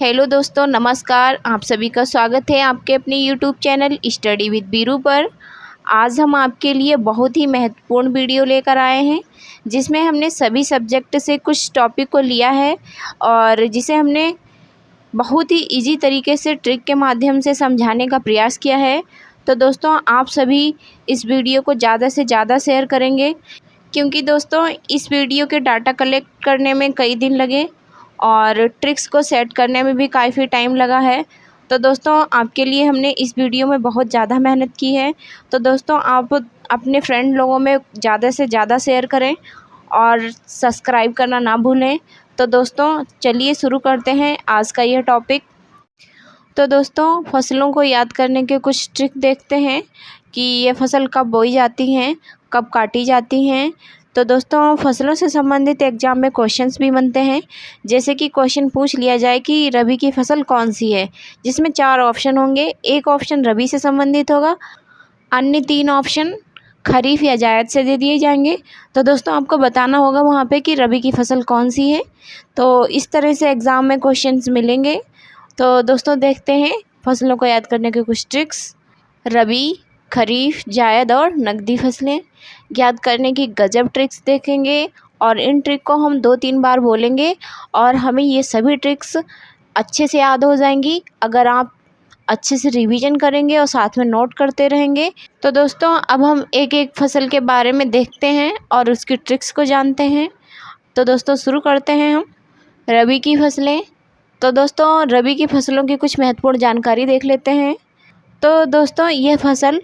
Hello दोस्तों, नमस्कार। आप सभी का स्वागत है आपके अपने YouTube channel study with Biru पर। आज हम आपके लिए बहुत ही महत्वपूर्ण वीडियो लेकर आए हैं, जिसमें हमने सभी सब्जेक्ट से कुछ टॉपिक को लिया है और जिसे हमने बहुत ही इजी तरीके से ट्रिक के माध्यम से समझाने का प्रयास किया है। तो दोस्तों, आप सभी इस वीडियो को ज़्यादा से ज़्यादा शेयर करेंगे, क्योंकि दोस्तों इस वीडियो के डाटा कलेक्ट करने में कई दिन लगे और ट्रिक्स को सेट करने में भी काफ़ी टाइम लगा है। तो दोस्तों, आपके लिए हमने इस वीडियो में बहुत ज़्यादा मेहनत की है। तो दोस्तों, आप अपने फ्रेंड लोगों में ज़्यादा से ज़्यादा शेयर करें और सब्सक्राइब करना ना भूलें। तो दोस्तों, चलिए शुरू करते हैं आज का यह टॉपिक। तो दोस्तों, फसलों को याद करने के कुछ ट्रिक देखते हैं कि ये फसल कब बोई जाती हैं, कब काटी जाती हैं। तो दोस्तों, फसलों से संबंधित एग्जाम में क्वेश्चंस भी बनते हैं। जैसे कि क्वेश्चन पूछ लिया जाए कि रबी की फसल कौन सी है, जिसमें 4 ऑप्शन होंगे। एक ऑप्शन रबी से संबंधित होगा, अन्य 3 ऑप्शन खरीफ या जायद से दे दिए जाएंगे। तो दोस्तों, आपको बताना होगा वहाँ पे कि रबी की फसल कौन सी है। तो इस तरह से एग्ज़ाम में क्वेश्चंस मिलेंगे। तो दोस्तों, देखते हैं फसलों को याद करने के कुछ ट्रिक्स। रबी, खरीफ, जायद और नकदी फसलें याद करने की गजब ट्रिक्स देखेंगे और इन ट्रिक को हम 2-3 बार बोलेंगे और हमें ये सभी ट्रिक्स अच्छे से याद हो जाएंगी अगर आप अच्छे से रिवीजन करेंगे और साथ में नोट करते रहेंगे। तो दोस्तों, अब हम एक एक फसल के बारे में देखते हैं और उसकी ट्रिक्स को जानते हैं। तो दोस्तों, शुरू करते हैं हम रबी की फसलें। तो दोस्तों, रबी की फसलों की कुछ महत्वपूर्ण जानकारी देख लेते हैं। तो दोस्तों, यह फसल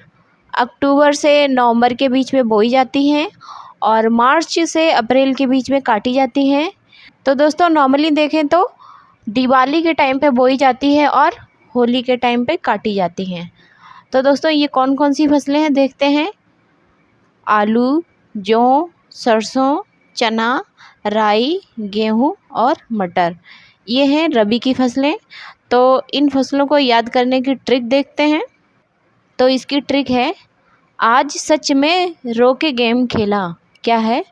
अक्टूबर से नवंबर के बीच में बोई जाती हैं और मार्च से अप्रैल के बीच में काटी जाती हैं। तो दोस्तों, नॉर्मली देखें तो दिवाली के टाइम पे बोई जाती है और होली के टाइम पे काटी जाती हैं। तो दोस्तों, ये कौन कौन सी फसलें हैं देखते हैं। आलू, जौ, सरसों, चना, राई, गेहूँ और मटर, ये हैं रबी की फसलें। तो इन फसलों को याद करने की ट्रिक देखते हैं। तो इसकी ट्रिक है, आज सच में रो के गेम खेला। क्या है?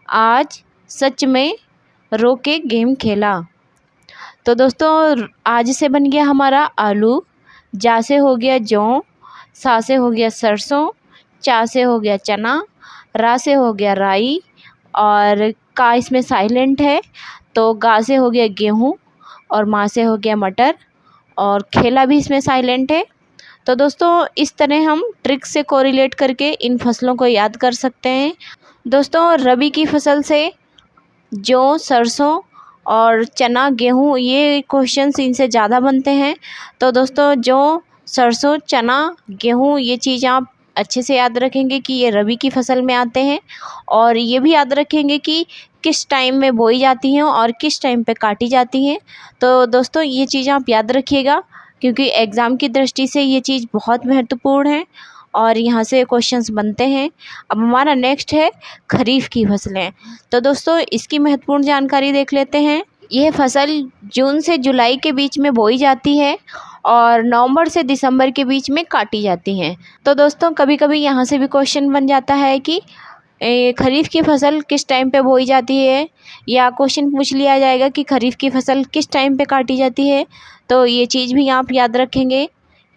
आज सच में रो के गेम खेला। तो दोस्तों, आज से बन गया हमारा आलू, जा से हो गया जौ, सा से हो गया सरसों, चा से हो गया चना, रा से हो गया राई और का इसमें साइलेंट है, तो गा से हो गया गेहूँ और माँ से हो गया मटर और खेला भी इसमें साइलेंट है। तो दोस्तों, इस तरह हम ट्रिक से कोरिलेट करके इन फसलों को याद कर सकते हैं। दोस्तों, रबी की फसल से जौ, सरसों और चना, गेहूँ, ये क्वेश्चंस इनसे ज़्यादा बनते हैं। तो दोस्तों, जौ, सरसों, चना, गेहूँ, ये चीज़ आप अच्छे से याद रखेंगे कि ये रबी की फसल में आते हैं और ये भी याद रखेंगे कि किस टाइम में बोई जाती हैं और किस टाइम पे काटी जाती हैं। तो दोस्तों, ये चीज़ आप याद रखिएगा, क्योंकि एग्ज़ाम की दृष्टि से ये चीज़ बहुत महत्वपूर्ण है और यहाँ से क्वेश्चंस बनते हैं। अब हमारा नेक्स्ट है खरीफ की फसलें। तो दोस्तों, इसकी महत्वपूर्ण जानकारी देख लेते हैं। यह फसल जून से जुलाई के बीच में बोई जाती है और नवंबर से दिसंबर के बीच में काटी जाती हैं। तो दोस्तों, कभी कभी यहाँ से भी क्वेश्चन बन जाता है कि खरीफ की फसल किस टाइम पे बोई जाती है, या क्वेश्चन पूछ लिया जाएगा कि खरीफ की फसल किस टाइम पे काटी जाती है। तो ये चीज़ भी आप याद रखेंगे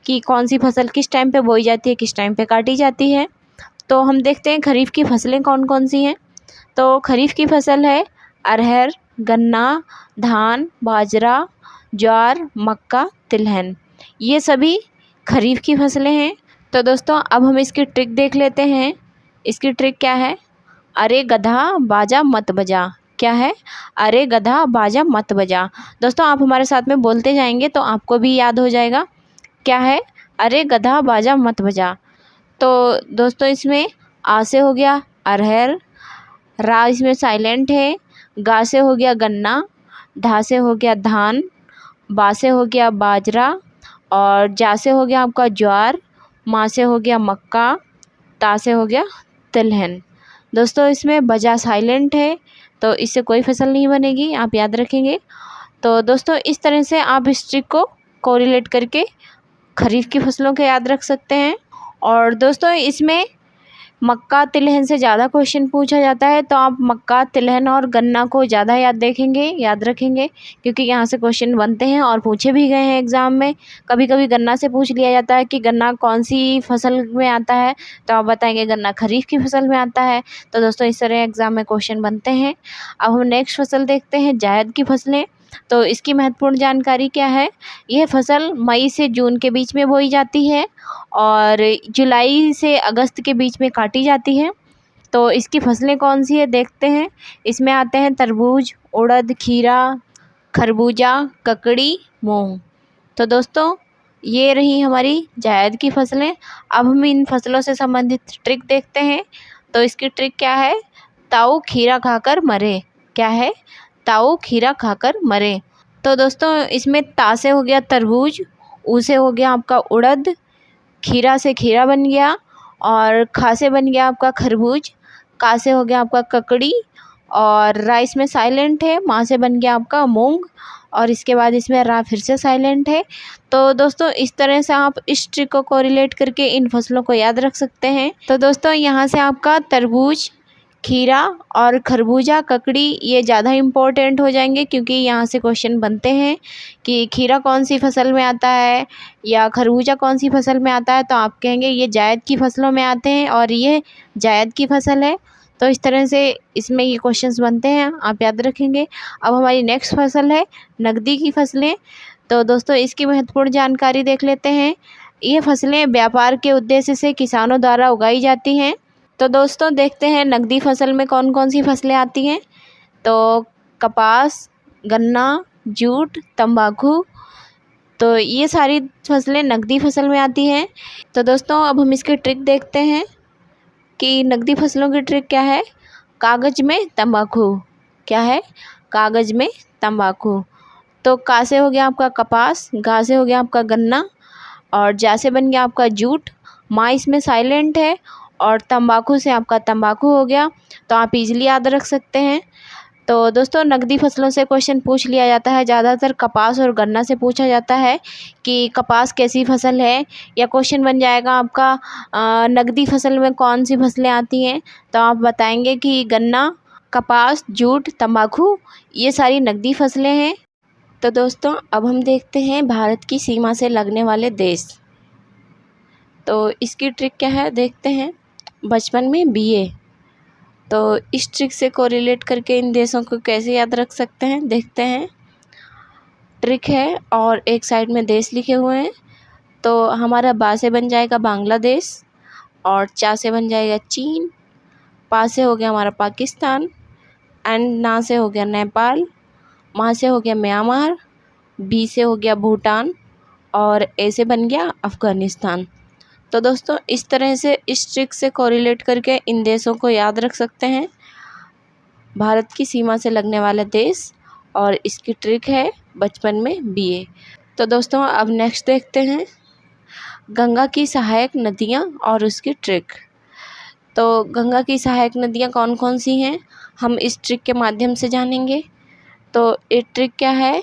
कि कौन सी फसल किस टाइम पे बोई जाती है, किस टाइम पे काटी जाती है। तो हम देखते हैं खरीफ की फसलें कौन कौन सी हैं। तो खरीफ की फसल है अरहर, गन्ना, धान, बाजरा, ज्वार, मक्का, तिलहन, ये सभी खरीफ की फसलें हैं। तो दोस्तों, अब हम इसकी ट्रिक देख लेते हैं। इसकी ट्रिक क्या है? अरे गधा बाजा मत बजा। क्या है? अरे गधा बाजा मत बजा। दोस्तों, आप हमारे साथ में बोलते जाएंगे तो आपको भी याद हो जाएगा। क्या है? अरे गधा बाजा मत बजा। तो दोस्तों, इसमें आ से हो गया अरहर, रा इसमें साइलेंट है, गा से हो गया गन्ना, धा से हो गया धान, बा से हो गया बाजरा और जा से हो गया आपका ज्वार, माँ से हो गया मक्का, ता से हो गया तिलहन। दोस्तों, इसमें बजा साइलेंट है, तो इससे कोई फसल नहीं बनेगी, आप याद रखेंगे। तो दोस्तों, इस तरह से आप इस ट्रिक को कोरिलेट करके खरीफ की फसलों के याद रख सकते हैं। और दोस्तों, इसमें मक्का तिलहन से ज़्यादा क्वेश्चन पूछा जाता है, तो आप मक्का, तिलहन और गन्ना को ज़्यादा याद रखेंगे, क्योंकि यहाँ से क्वेश्चन बनते हैं और पूछे भी गए हैं एग्ज़ाम में। कभी कभी गन्ना से पूछ लिया जाता है कि गन्ना कौन सी फसल में आता है, तो आप बताएंगे गन्ना खरीफ की फसल में आता है। तो दोस्तों इस तरह एग्ज़ाम में क्वेश्चन बनते हैं। अब हम नेक्स्ट फसल देखते हैं, जायद की फसलें। तो इसकी महत्वपूर्ण जानकारी क्या है? यह फसल मई से जून के बीच में बोई जाती है और जुलाई से अगस्त के बीच में काटी जाती है। तो इसकी फसलें कौन सी है देखते हैं। इसमें आते हैं तरबूज, उड़द, खीरा, खरबूजा, ककड़ी, मूंग। तो दोस्तों ये रही हमारी जायद की फसलें। अब हम इन फसलों से संबंधित ट्रिक देखते हैं। तो इसकी ट्रिक क्या है? ताऊ खीरा खाकर मरे। क्या है? ताऊ खीरा खाकर मरे। तो दोस्तों इसमें ता से हो गया तरबूज, ऊ से हो गया आपका उड़द, खीरा से खीरा बन गया और खा से बन गया आपका खरबूज, का से हो गया आपका ककड़ी और रा इसमें साइलेंट है, माँ से बन गया आपका मूंग और इसके बाद इसमें रा फिर से साइलेंट है। तो दोस्तों इस तरह से आप इस ट्रिक को कोरिलेट करके इन फसलों को याद रख सकते हैं। तो दोस्तों यहाँ से आपका तरबूज, खीरा और खरबूजा, ककड़ी ये ज़्यादा इम्पोर्टेंट हो जाएंगे, क्योंकि यहाँ से क्वेश्चन बनते हैं कि खीरा कौन सी फसल में आता है या खरबूजा कौन सी फसल में आता है, तो आप कहेंगे ये जायद की फसलों में आते हैं और ये जायद की फसल है। तो इस तरह से इसमें ये क्वेश्चंस बनते हैं, आप याद रखेंगे। अब हमारी नेक्स्ट फसल है नकदी की फसलें। तो दोस्तों इसकी महत्वपूर्ण जानकारी देख लेते हैं। ये फसलें व्यापार के उद्देश्य से किसानों द्वारा उगाई जाती हैं। तो दोस्तों देखते हैं नकदी फसल में कौन कौन सी फसलें आती हैं। तो कपास, गन्ना, जूट, तंबाकू, तो ये सारी फसलें नकदी फसल में आती हैं। तो दोस्तों अब हम इसकी ट्रिक देखते हैं कि नकदी फसलों की ट्रिक क्या है। कागज़ में तंबाकू। क्या है? कागज़ में तंबाकू। तो का से हो गया आपका कपास, गा से हो गया आपका गन्ना और जा से बन गया आपका जूट, माँ इसमें साइलेंट है और तंबाकू से आपका तंबाकू हो गया। तो आप इजीली याद रख सकते हैं। तो दोस्तों नकदी फसलों से क्वेश्चन पूछ लिया जाता है, ज़्यादातर कपास और गन्ना से पूछा जाता है कि कपास कैसी फसल है, या क्वेश्चन बन जाएगा आपका नकदी फसल में कौन सी फसलें आती हैं, तो आप बताएंगे कि गन्ना, कपास, जूट, तंबाकू ये सारी नकदी फसलें हैं। तो दोस्तों अब हम देखते हैं भारत की सीमा से लगने वाले देश। तो इसकी ट्रिक क्या है देखते हैं। बचपन में बीए। तो इस ट्रिक से कोरिलेट करके इन देशों को कैसे याद रख सकते हैं देखते हैं। ट्रिक है और एक साइड में देश लिखे हुए हैं। तो हमारा बा से बन जाएगा बांग्लादेश और चा से बन जाएगा चीन, पा से हो गया हमारा पाकिस्तान एंड ना से हो गया नेपाल, माँ से हो गया म्यांमार, बी से हो गया भूटान और ए से बन गया अफ़गानिस्तान। तो दोस्तों इस तरह से इस ट्रिक से कोरिलेट करके इन देशों को याद रख सकते हैं। भारत की सीमा से लगने वाला देश और इसकी ट्रिक है बचपन में बीए। तो दोस्तों अब नेक्स्ट देखते हैं गंगा की सहायक नदियाँ और उसकी ट्रिक। तो गंगा की सहायक नदियाँ कौन कौन सी हैं हम इस ट्रिक के माध्यम से जानेंगे। तो ये ट्रिक क्या है।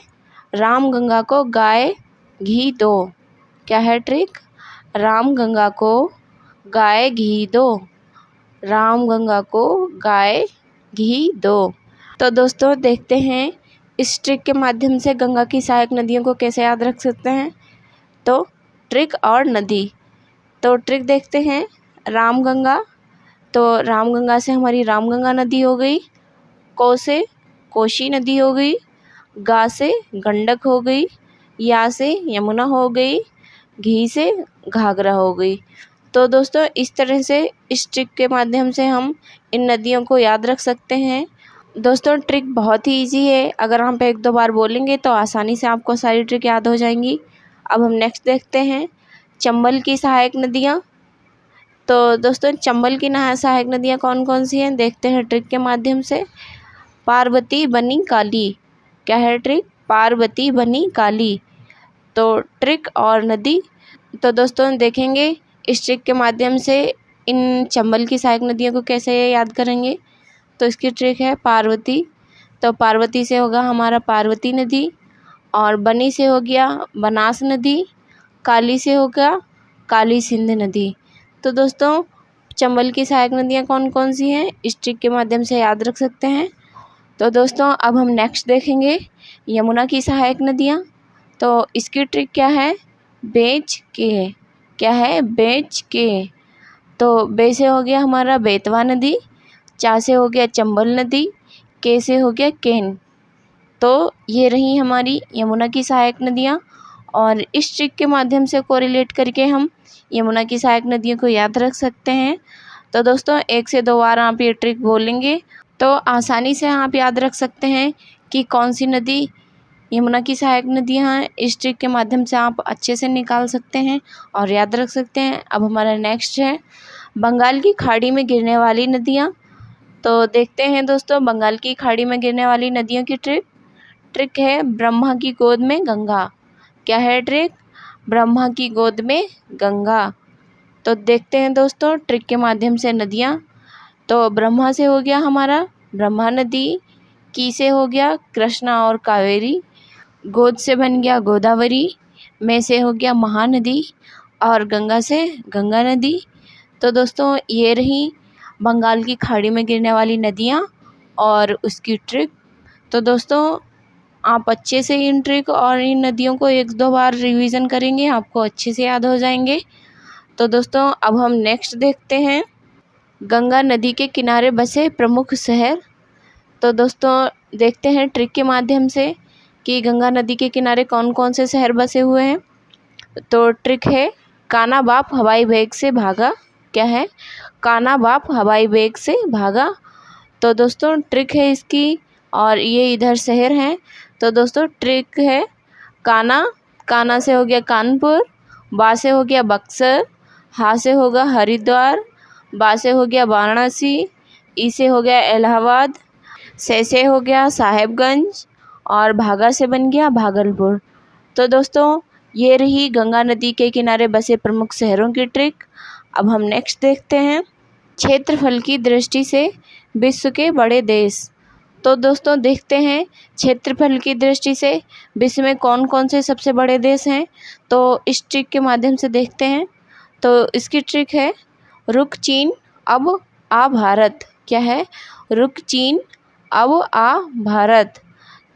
राम गंगा को गाय घी दो। क्या है ट्रिक। राम गंगा को गाय घी दो। राम गंगा को गाय घी दो। तो दोस्तों देखते हैं इस ट्रिक के माध्यम से गंगा की सहायक नदियों को कैसे याद रख सकते हैं। तो ट्रिक और नदी। तो ट्रिक देखते हैं। राम गंगा, तो राम गंगा से हमारी रामगंगा नदी हो गई। को से कोसी नदी हो गई। गा से गंडक हो गई। या से यमुना हो गई। घी से घाघरा हो गई। तो दोस्तों इस तरह से इस ट्रिक के माध्यम से हम इन नदियों को याद रख सकते हैं। दोस्तों ट्रिक बहुत ही इजी है, अगर हम एक दो बार बोलेंगे तो आसानी से आपको सारी ट्रिक याद हो जाएंगी। अब हम नेक्स्ट देखते हैं चंबल की सहायक नदियाँ। तो दोस्तों चंबल की सहायक नदियाँ कौन कौन सी हैं देखते हैं ट्रिक के माध्यम से। पार्वती बनी काली। क्या है ट्रिक। पार्वती बनी काली। तो ट्रिक और नदी। तो दोस्तों देखेंगे इस ट्रिक के माध्यम से इन चंबल की सहायक नदियों को कैसे याद करेंगे। तो इसकी ट्रिक है पार्वती। तो पार्वती से होगा हमारा पार्वती नदी और बनी से हो गया बनास नदी, काली से होगा काली सिंध नदी। तो दोस्तों चंबल की सहायक नदियाँ कौन कौन सी हैं, इस ट्रिक के माध्यम से याद रख सकते हैं। तो दोस्तों अब हम नेक्स्ट देखेंगे यमुना की सहायक नदियाँ। तो इसकी ट्रिक क्या है, बेच के। क्या है, बेच के। तो बे से हो गया हमारा बेतवा नदी, चा से हो गया चंबल नदी, के से हो गया केन। तो ये रही हमारी यमुना की सहायक नदियाँ, और इस ट्रिक के माध्यम से कोरिलेट करके हम यमुना की सहायक नदियों को याद रख सकते हैं। तो दोस्तों 1 से 2 बार आप ये ट्रिक बोलेंगे तो आसानी से आप याद रख सकते हैं कि कौन सी नदी यमुना की सहायक नदियाँ हैं। इस ट्रिक के माध्यम से आप अच्छे से निकाल सकते हैं और याद रख सकते हैं। अब हमारा नेक्स्ट है बंगाल की खाड़ी में गिरने वाली नदियाँ। तो देखते हैं दोस्तों बंगाल की खाड़ी में गिरने वाली नदियों की ट्रिक है ब्रह्मा की गोद में गंगा। क्या है ट्रिक, ब्रह्मा की गोद में गंगा। तो देखते हैं दोस्तों ट्रिक के माध्यम से नदियाँ। तो ब्रह्मा से हो गया हमारा ब्रह्मा नदी, की से हो गया कृष्णा और कावेरी, गोद से बन गया गोदावरी, में से हो गया महानदी, और गंगा से गंगा नदी। तो दोस्तों ये रही बंगाल की खाड़ी में गिरने वाली नदियाँ और उसकी ट्रिक। तो दोस्तों आप अच्छे से इन ट्रिक और इन नदियों को 1-2 बार रिवीजन करेंगे, आपको अच्छे से याद हो जाएंगे। तो दोस्तों अब हम नेक्स्ट देखते हैं गंगा नदी के किनारे बसे प्रमुख शहर। तो दोस्तों देखते हैं ट्रिक के माध्यम से कि गंगा नदी के किनारे कौन कौन से शहर बसे हुए हैं। तो ट्रिक है काना बाप हवाई वेग से भागा। क्या है, काना बाप हवाई वेग से भागा। तो दोस्तों ट्रिक है इसकी, और ये इधर शहर हैं। तो दोस्तों ट्रिक है काना से हो गया कानपुर, बा से हो गया बक्सर, हा से होगा हरिद्वार, बा से हो गया वाराणसी, ई से हो गया इलाहाबाद, से हो गया साहेबगंज, और भागा से बन गया भागलपुर। तो दोस्तों ये रही गंगा नदी के किनारे बसे प्रमुख शहरों की ट्रिक। अब हम नेक्स्ट देखते हैं क्षेत्रफल की दृष्टि से विश्व के बड़े देश। तो दोस्तों देखते हैं क्षेत्रफल की दृष्टि से विश्व में कौन कौन से सबसे बड़े देश हैं। तो इस ट्रिक के माध्यम से देखते हैं। तो इसकी ट्रिक है रुक चीन अब आ भारत। क्या है, रुक चीन अब आ भारत।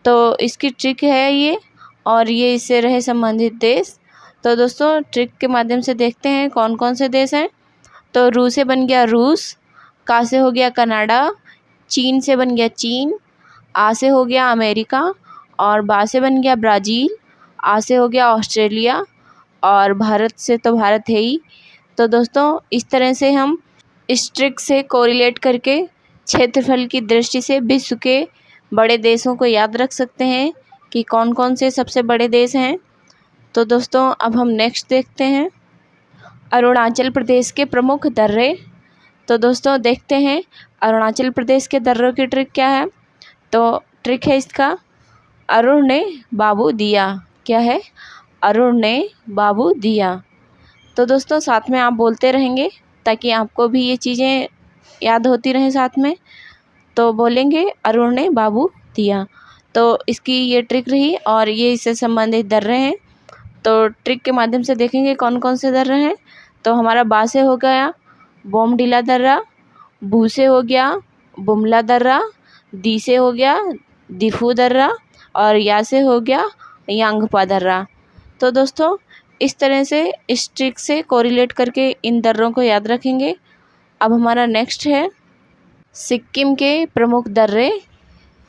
तो इसकी ट्रिक है ये, और ये इससे रहे संबंधित देश। तो दोस्तों ट्रिक के माध्यम से देखते हैं कौन कौन से देश हैं। तो रू से बन गया रूस, का से हो गया कनाडा, चीन से बन गया चीन, आ से हो गया अमेरिका, और बा से बन गया ब्राज़ील, आ से हो गया ऑस्ट्रेलिया, और भारत से तो भारत है ही। तो दोस्तों इस तरह से हम इस ट्रिक से कोरिलेट करके क्षेत्रफल की दृष्टि से विश्व के बड़े देशों को याद रख सकते हैं कि कौन कौन से सबसे बड़े देश हैं। तो दोस्तों अब हम नेक्स्ट देखते हैं अरुणाचल प्रदेश के प्रमुख दर्रे। तो दोस्तों देखते हैं अरुणाचल प्रदेश के दर्रों की ट्रिक क्या है। तो ट्रिक है इसका अरुण ने बाबू दिया। क्या है, अरुण ने बाबू दिया। तो दोस्तों साथ में आप बोलते रहेंगे ताकि आपको भी ये चीज़ें याद होती रहें साथ में। तो बोलेंगे अरुण ने बाबू दिया। तो इसकी ये ट्रिक रही, और ये इससे संबंधित दर्रे हैं। तो ट्रिक के माध्यम से देखेंगे कौन कौन से दर्रे हैं। तो हमारा बा से हो गया बोमडीला दर्रा, बू से हो गया बुमला दर्रा, दी से हो गया दिफू दर्रा, और या से हो गया यांगपा दर्रा। तो दोस्तों इस तरह से इस ट्रिक से कोरिलेट करके इन दर्रों को याद रखेंगे। अब हमारा नेक्स्ट है सिक्किम के प्रमुख दर्रे।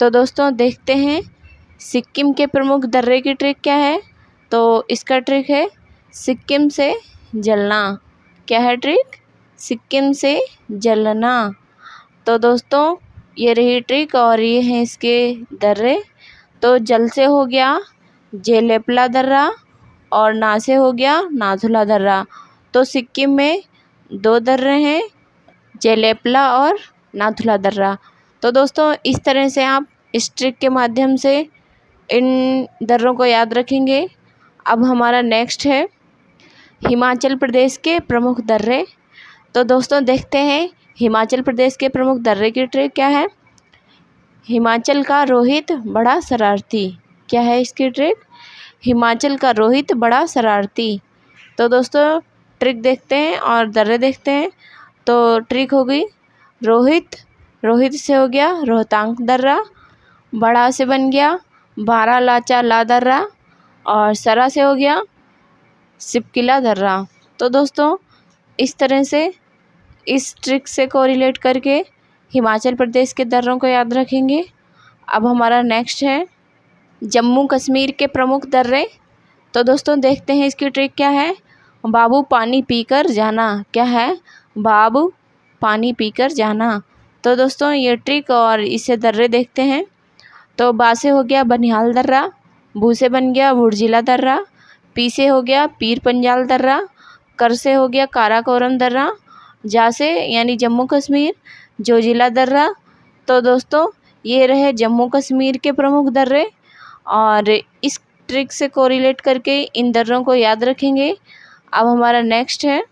तो दोस्तों देखते हैं सिक्किम के प्रमुख दर्रे की ट्रिक क्या है। तो इसका ट्रिक है सिक्किम से जलना। क्या है ट्रिक, सिक्किम से जलना। तो दोस्तों ये रही ट्रिक, और ये हैं इसके दर्रे। तो जल से हो गया जेलेपला दर्रा, और ना से हो गया नाथुला दर्रा। तो सिक्किम में 2 दर्रे हैं, जेलेपला और नाथुला दर्रा। तो दोस्तों इस तरह से आप इस ट्रिक के माध्यम से इन दर्रों को याद रखेंगे। अब हमारा नेक्स्ट है हिमाचल प्रदेश के प्रमुख दर्रे। तो दोस्तों देखते हैं हिमाचल प्रदेश के प्रमुख दर्रे की ट्रिक क्या है। हिमाचल का रोहित बड़ा शरारती। क्या है इसकी ट्रिक, हिमाचल का रोहित बड़ा शरारती। तो दोस्तों ट्रिक देखते हैं और दर्रे देखते हैं। तो ट्रिक हो गई रोहित, रोहित से हो गया रोहतांग दर्रा, बड़ा से बन गया बारह लाचा ला दर्रा, और सरा से हो गया सिपकिला दर्रा। तो दोस्तों इस तरह से इस ट्रिक से कोरिलेट करके हिमाचल प्रदेश के दर्रों को याद रखेंगे। अब हमारा नेक्स्ट है जम्मू कश्मीर के प्रमुख दर्रे। तो दोस्तों देखते हैं इसकी ट्रिक क्या है। बाबू पानी पीकर जाना, क्या है, बाबू पानी पीकर जाना। तो दोस्तों ये ट्रिक और इसे दर्रे देखते हैं। तो बा से हो गया बनिहाल दर्रा, बू से बन गया भुरजिला दर्रा, पी से हो गया पीर पंजाल दर्रा, कर से हो गया काराकोरम दर्रा, जा से यानी जम्मू कश्मीर जोजिला दर्रा। तो दोस्तों ये रहे जम्मू कश्मीर के प्रमुख दर्रे और इस ट्रिक से कोरिलेट करके इन दर्रों को याद रखेंगे। अब हमारा नेक्स्ट है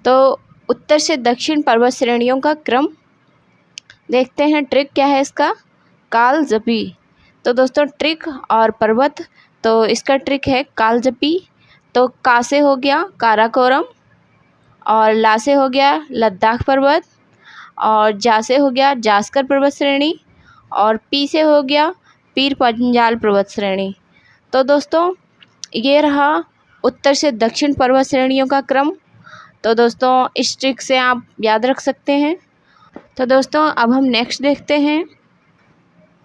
तो उत्तर से दक्षिण पर्वत श्रेणियों का क्रम देखते हैं। ट्रिक क्या है इसका, कालजपी। तो दोस्तों ट्रिक और पर्वत, तो इसका ट्रिक है कालजपी। तो का से हो गया काराकोरम, और ला से हो गया लद्दाख पर्वत, और जा से हो गया जास्कर पर्वत श्रेणी, और पी से हो गया पीर पंजाल पर्वत श्रेणी। तो दोस्तों ये रहा उत्तर से दक्षिण पर्वत श्रेणियों का क्रम। तो दोस्तों इस ट्रिक से आप याद रख सकते हैं। तो दोस्तों अब हम नेक्स्ट देखते हैं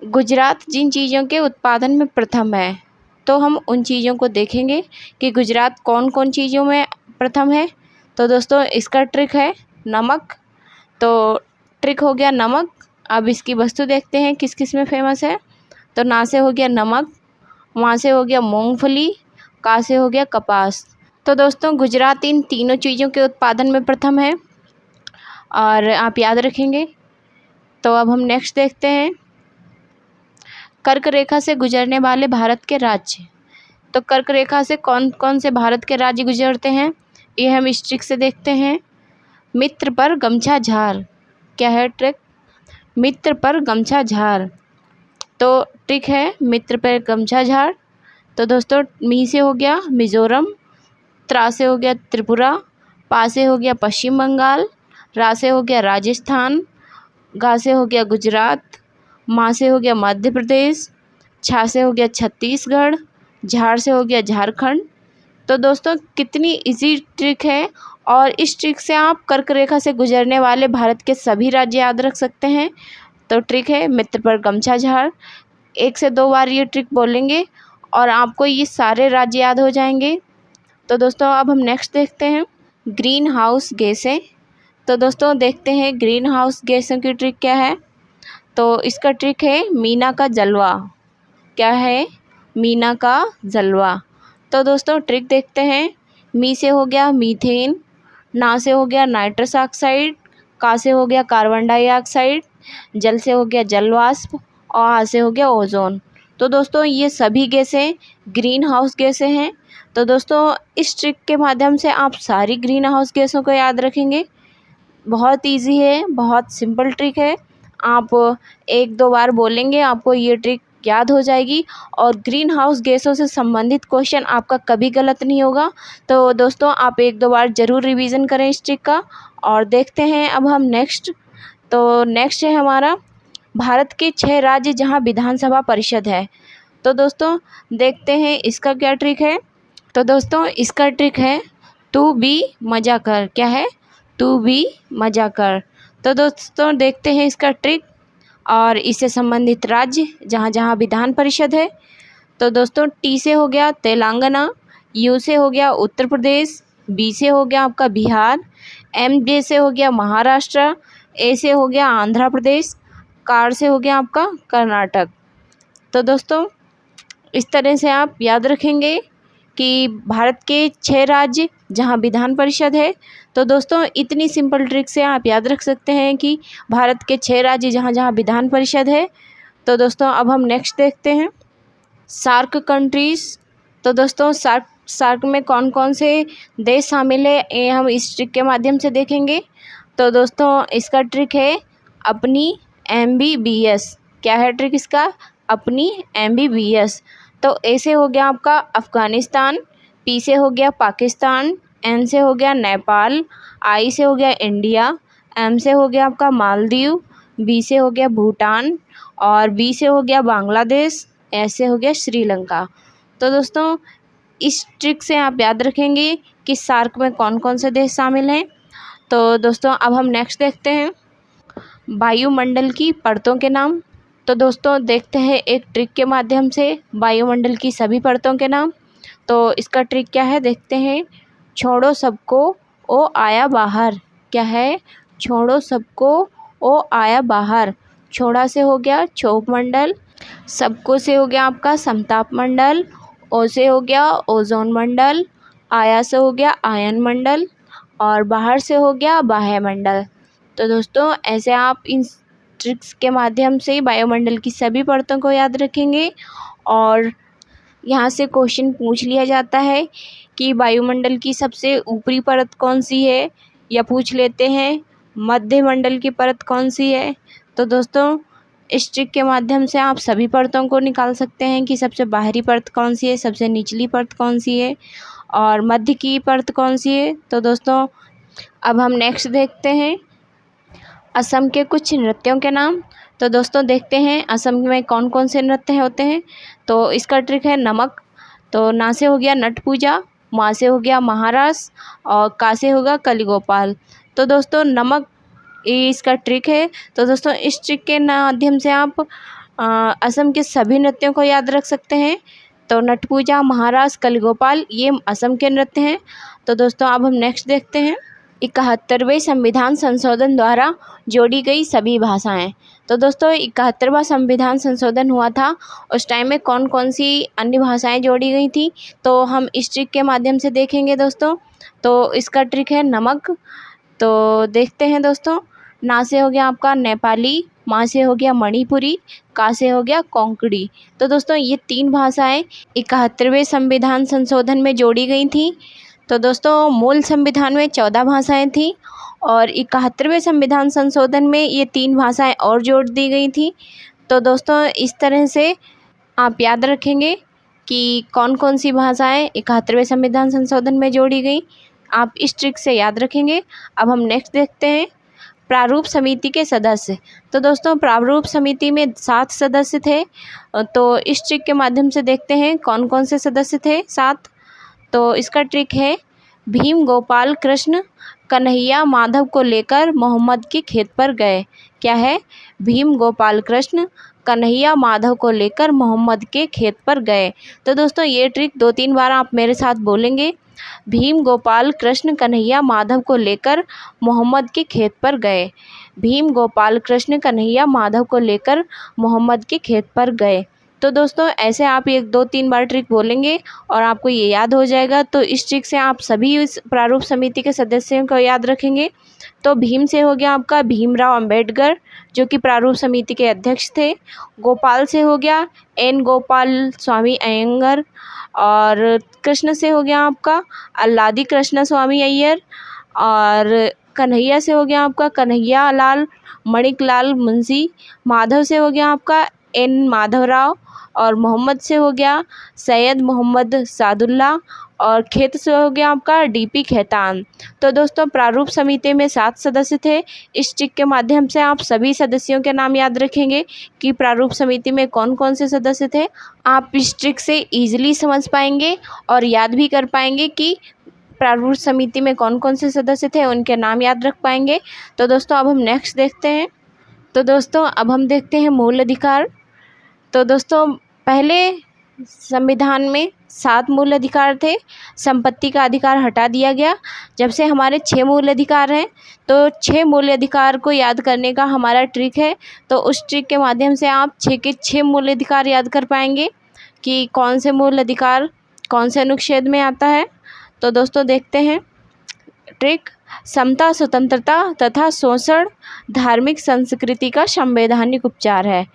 गुजरात जिन चीज़ों के उत्पादन में प्रथम है। तो हम उन चीज़ों को देखेंगे कि गुजरात कौन कौन चीज़ों में प्रथम है। तो दोस्तों इसका ट्रिक है नमक। तो ट्रिक हो गया नमक। अब इसकी वस्तु देखते हैं किस किस में फेमस है। तो ना से हो गया नमक, वहाँ से हो गया मूंगफली, का से हो गया कपास। तो दोस्तों गुजरात इन तीनों चीज़ों के उत्पादन में प्रथम है और आप याद रखेंगे। तो अब हम नेक्स्ट देखते हैं कर्क रेखा से गुजरने वाले भारत के राज्य। तो कर्क रेखा से कौन कौन से भारत के राज्य गुजरते हैं ये हम इस ट्रिक से देखते हैं। मित्र पर गमछा झार, क्या है ट्रिक, मित्र पर गमछा झार। तो ट्रिक है मित्र पर गमछा झार। तो दोस्तों मी से हो गया मिज़ोरम, त्रा से हो गया त्रिपुरा, पा से हो गया पश्चिम बंगाल, रा से हो गया राजस्थान, गा से हो गया गुजरात, माँ से हो गया मध्य प्रदेश, छा से हो गया छत्तीसगढ़, झार से हो गया झारखंड। तो दोस्तों कितनी इजी ट्रिक है और इस ट्रिक से आप कर्क रेखा से गुजरने वाले भारत के सभी राज्य याद रख सकते हैं। तो ट्रिक है मित्र पर गमछा झार। 1 से 2 बार ये ट्रिक बोलेंगे और आपको ये सारे राज्य याद हो जाएंगे। तो दोस्तों अब हम नेक्स्ट देखते हैं ग्रीन हाउस गैसें। तो दोस्तों देखते हैं ग्रीन हाउस गैसों की ट्रिक क्या है। तो इसका ट्रिक है मीना का जलवा, क्या है, मीना का जलवा। तो दोस्तों ट्रिक देखते हैं। मी से हो गया मीथेन, ना से हो गया नाइट्रस ऑक्साइड, का से हो गया कार्बन डाइऑक्साइड, जल से हो गया जल वाष्प, और आ से हो गया ओजोन। तो दोस्तों ये सभी गैसें ग्रीन हाउस गैसें हैं। तो दोस्तों इस ट्रिक के माध्यम से आप सारी ग्रीन हाउस गैसों को याद रखेंगे। बहुत इजी है, बहुत सिंपल ट्रिक है। आप 1-2 बार बोलेंगे आपको ये ट्रिक याद हो जाएगी और ग्रीन हाउस गैसों से संबंधित क्वेश्चन आपका कभी गलत नहीं होगा। तो दोस्तों आप 1-2 बार ज़रूर रिवीजन करें इस ट्रिक का। और देखते हैं अब हम नेक्स्ट। तो नेक्स्ट है हमारा भारत के 6 राज्य जहां विधानसभा परिषद है। तो दोस्तों देखते हैं इसका क्या ट्रिक है। तो दोस्तों इसका ट्रिक है तू भी मज़ा कर, क्या है, तू भी मज़ा कर। तो दोस्तों देखते हैं इसका ट्रिक और इससे संबंधित राज्य जहाँ जहाँ विधान परिषद है। तो दोस्तों टी से हो गया तेलंगाना, यू से हो गया उत्तर प्रदेश, बी से हो गया आपका बिहार, एम जे से हो गया महाराष्ट्र, ए से हो गया आंध्र प्रदेश, कार से हो गया आपका कर्नाटक। तो दोस्तों इस तरह से आप याद रखेंगे कि भारत के 6 राज्य जहां विधान परिषद है। तो दोस्तों इतनी सिंपल ट्रिक से आप याद रख सकते हैं कि भारत के 6 राज्य जहां जहां विधान परिषद है। तो दोस्तों अब हम नेक्स्ट देखते हैं सार्क कंट्रीज़। तो दोस्तों सार्क में कौन कौन से देश शामिल है ये हम इस ट्रिक के माध्यम से देखेंगे। तो दोस्तों इसका ट्रिक है अपनी MBBS, क्या है ट्रिक इसका, अपनी MBBS। तो ए से हो गया आपका अफ़गानिस्तान, पी से हो गया पाकिस्तान, एन से हो गया नेपाल, आई से हो गया इंडिया, एम से हो गया आपका मालदीव, बी से हो गया भूटान और बी से हो गया बांग्लादेश, एस से हो गया श्रीलंका। तो दोस्तों इस ट्रिक से आप याद रखेंगे कि सार्क में कौन कौन से देश शामिल हैं। तो दोस्तों अब हम नेक्स्ट देखते हैं वायुमंडल की परतों के नाम। तो दोस्तों देखते हैं एक ट्रिक के माध्यम से वायुमंडल की सभी परतों के नाम। तो इसका ट्रिक क्या है देखते हैं। छोड़ो सबको ओ आया बाहर। क्या है? छोड़ो सबको ओ आया बाहर। छोड़ा से हो गया क्षोभ मंडल, सबको से हो गया आपका समताप मंडल, ओ से हो गया ओजोन मंडल, आया से हो गया आयन मंडल और बाहर से हो गया बाह्य मंडल। तो दोस्तों ऐसे आप इन ट्रिक्स के माध्यम से वायुमंडल की सभी परतों को याद रखेंगे। और यहाँ से क्वेश्चन पूछ लिया जाता है कि वायुमंडल की सबसे ऊपरी परत कौन सी है, या पूछ लेते हैं मध्यमंडल की परत कौन सी है। तो दोस्तों इस ट्रिक के माध्यम से आप सभी परतों को निकाल सकते हैं कि सबसे बाहरी परत कौन सी है, सबसे निचली परत कौन सी है और मध्य की परत कौन सी है। तो दोस्तों अब हम नेक्स्ट देखते हैं असम के कुछ नृत्यों के नाम। तो दोस्तों देखते हैं असम में कौन कौन से नृत्य होते हैं। तो इसका ट्रिक है नमक। तो ना से हो गया नट पूजा, मा से हो गया महारास और का से होगा कलिगोपाल। तो दोस्तों नमक ये इसका ट्रिक है। तो दोस्तों इस ट्रिक के माध्यम से आप असम के सभी नृत्यों को याद रख सकते हैं। तो नट पूजा, महारास, कलिगोपाल ये असम के नृत्य हैं। तो दोस्तों अब हम नेक्स्ट देखते हैं 71वें संविधान संशोधन द्वारा जोड़ी गई सभी भाषाएं। तो दोस्तों 71वां संविधान संशोधन हुआ था, उस टाइम में कौन कौन सी अन्य भाषाएं जोड़ी गई थी, तो हम इस ट्रिक के माध्यम से देखेंगे दोस्तों। तो इसका ट्रिक है नमक। तो देखते हैं दोस्तों, ना से हो गया आपका नेपाली, मा से हो गया मणिपुरी, का से हो गया कोंकणी। तो दोस्तों ये 3 भाषाएं 71वें संविधान संशोधन में जोड़ी गई थी। तो दोस्तों मूल संविधान में 14 भाषाएं थी और 71वें संविधान संशोधन में ये 3 भाषाएं और जोड़ दी गई थी। तो दोस्तों इस तरह से आप याद रखेंगे कि कौन कौन सी भाषाएं 71वें संविधान संशोधन में जोड़ी गई, आप इस ट्रिक से याद रखेंगे। अब हम नेक्स्ट देखते हैं प्रारूप समिति के सदस्य। तो दोस्तों प्रारूप समिति में 7 सदस्य थे। तो इस ट्रिक के माध्यम से देखते हैं कौन कौन से सदस्य थे 7। तो इसका ट्रिक है भीम गोपाल कृष्ण कन्हैया माधव को लेकर मोहम्मद के खेत पर गए। क्या है? भीम गोपाल कृष्ण कन्हैया माधव को लेकर मोहम्मद के खेत पर गए। तो दोस्तों ये ट्रिक 2-3 बार आप मेरे साथ बोलेंगे। भीम गोपाल कृष्ण कन्हैया माधव को लेकर मोहम्मद के खेत पर गए। भीम गोपाल कृष्ण कन्हैया माधव को लेकर मोहम्मद के खेत पर गए। तो दोस्तों ऐसे आप 1-2-3 बार ट्रिक बोलेंगे और आपको ये याद हो जाएगा। तो इस ट्रिक से आप सभी इस प्रारूप समिति के सदस्यों को याद रखेंगे। तो भीम से हो गया आपका भीमराव अंबेडकर जो कि प्रारूप समिति के अध्यक्ष थे। गोपाल से हो गया एन गोपाल स्वामी अयंगर और कृष्ण से हो गया आपका अल्लादी कृष्ण स्वामी अय्यर और कन्हैया से हो गया आपका कन्हैया लाल मणिक लाल मुंशी। माधव से हो गया आपका एन माधवराव और मोहम्मद से हो गया सैयद मोहम्मद सादुल्ला और खेत से हो गया आपका डीपी खेतान। तो दोस्तों प्रारूप समिति में 7 सदस्य थे। इस ट्रिक के माध्यम से आप सभी सदस्यों के नाम याद रखेंगे कि प्रारूप समिति में कौन कौन से सदस्य थे। आप इस ट्रिक से ईजिली समझ पाएंगे और याद भी कर पाएंगे कि प्रारूप समिति में कौन कौन से सदस्य थे, उनके नाम याद रख पाएंगे। तो दोस्तों अब हम नेक्स्ट देखते हैं। तो दोस्तों अब हम देखते हैं मूल अधिकार। तो दोस्तों पहले संविधान में 7 मूल अधिकार थे, संपत्ति का अधिकार हटा दिया गया। जब से हमारे 6 मूल अधिकार हैं, तो 6 मूल अधिकार को याद करने का हमारा ट्रिक है। तो उस ट्रिक के माध्यम से आप 6 के 6 मूल अधिकार याद कर पाएंगे कि कौन से मूल अधिकार कौन से अनुच्छेद में आता है। तो दोस्तों देखते हैं ट्रिक। समता, स्वतंत्रता तथा शोषण धार्मिक संस्कृति का संवैधानिक उपचार है।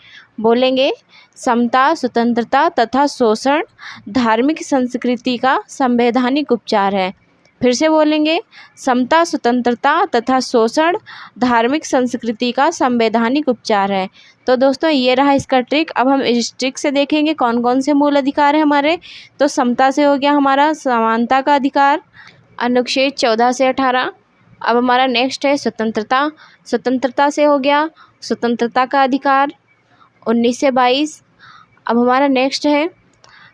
बोलेंगे समता, स्वतंत्रता तथा शोषण धार्मिक संस्कृति का संवैधानिक उपचार है। फिर से बोलेंगे समता, स्वतंत्रता तथा शोषण धार्मिक संस्कृति का संवैधानिक उपचार है। तो दोस्तों ये रहा इसका ट्रिक। अब हम इस ट्रिक से देखेंगे कौन कौन से मूल अधिकार हैं हमारे। तो समता से हो गया हमारा समानता का अधिकार, अनुच्छेद 14 से 18। अब हमारा नेक्स्ट है स्वतंत्रता। स्वतंत्रता से हो गया स्वतंत्रता का अधिकार 19 से 22। अब हमारा नेक्स्ट है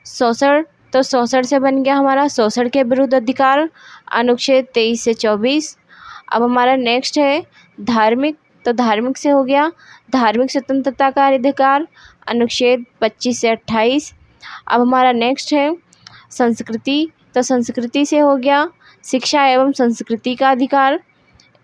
शोषण, तो शोषण से बन गया हमारा शोषण के विरुद्ध अधिकार अनुच्छेद 23 से 24। अब हमारा नेक्स्ट है धार्मिक, तो धार्मिक से हो गया धार्मिक स्वतंत्रता का अधिकार अनुच्छेद 25 से 28। अब हमारा नेक्स्ट है संस्कृति, तो संस्कृति से हो गया शिक्षा एवं संस्कृति का अधिकार,